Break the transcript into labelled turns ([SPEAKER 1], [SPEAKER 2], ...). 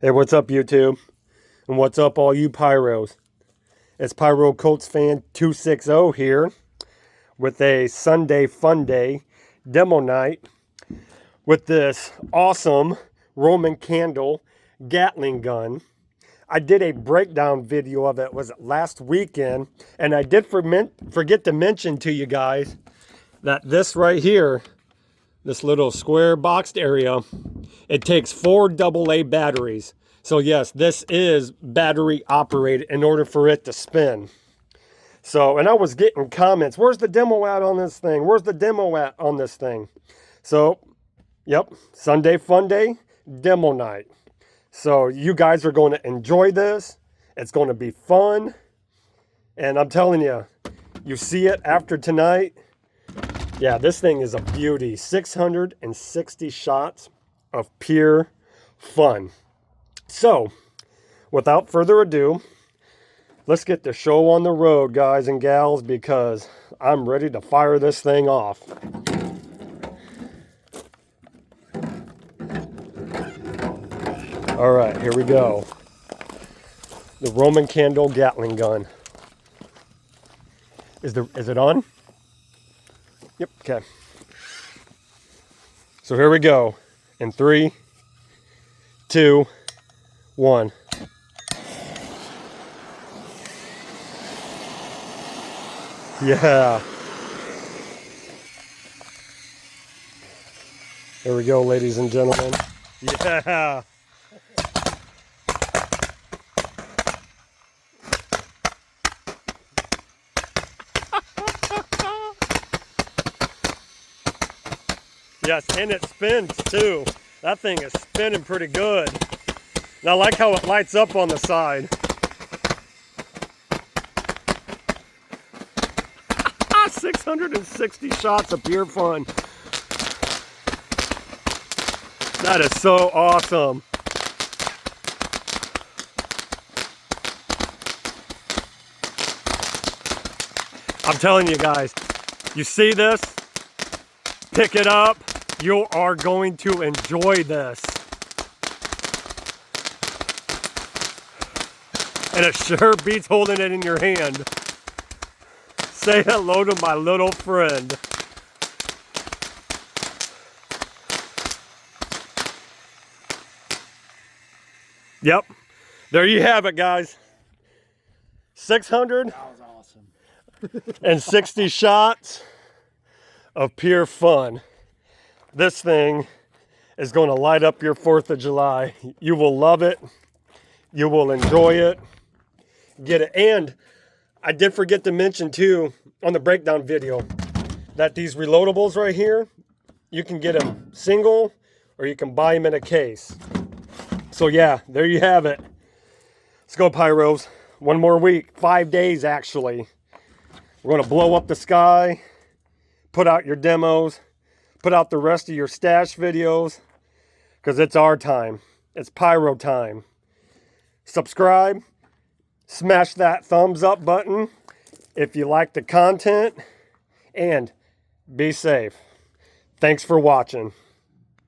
[SPEAKER 1] Hey, what's up, YouTube? And what's up, all you pyros? It's Pyro Colts Fan 260 here with a Sunday Fun Day demo night with this awesome Roman candle Gatling gun. I did a breakdown video of it, was last weekend, and I did forget to mention to you guys that this right here, this little square boxed area, it takes 4 AA batteries. So yes, this is battery operated in order for it to spin. So, and I was getting comments, where's the demo at on this thing? Where's the demo at on this thing? So, yep, Sunday Fun Day, demo night. So you guys are going to enjoy this. It's going to be fun. And I'm telling you, you see it after tonight. Yeah, this thing is a beauty. 660 shots of pure fun. So, without further ado, let's get the show on the road, guys and gals, because I'm ready to fire this thing off. All right, here we go. The Roman candle Gatling gun. Is it on? Yep, okay. So here we go. In 3, 2, 1. Yeah. There we go, ladies and gentlemen. Yeah. Yes, and it spins too. That thing is spinning pretty good. And I like how it lights up on the side. 660 shots of pure fun. That is so awesome. I'm telling you guys, you see this? Pick it up. You are going to enjoy this. And it sure beats holding it in your hand. Say hello to my little friend. Yep. There you have it, guys. 600
[SPEAKER 2] That was awesome.
[SPEAKER 1] and 60 shots of pure fun. This thing is going to light up your 4th of July. You will love it. You will enjoy it. Get it. And I did forget to mention too on the breakdown video that these reloadables right here, you can get them single or you can buy them in a case. So yeah, there you have it. Let's go, Pyros. One more week, 5 days actually. We're going to blow up the sky, put out your demos, put out the rest of your stash videos, because it's our time. It's Pyro time. Subscribe. Smash that thumbs up button if you like the content, and be safe. Thanks for watching.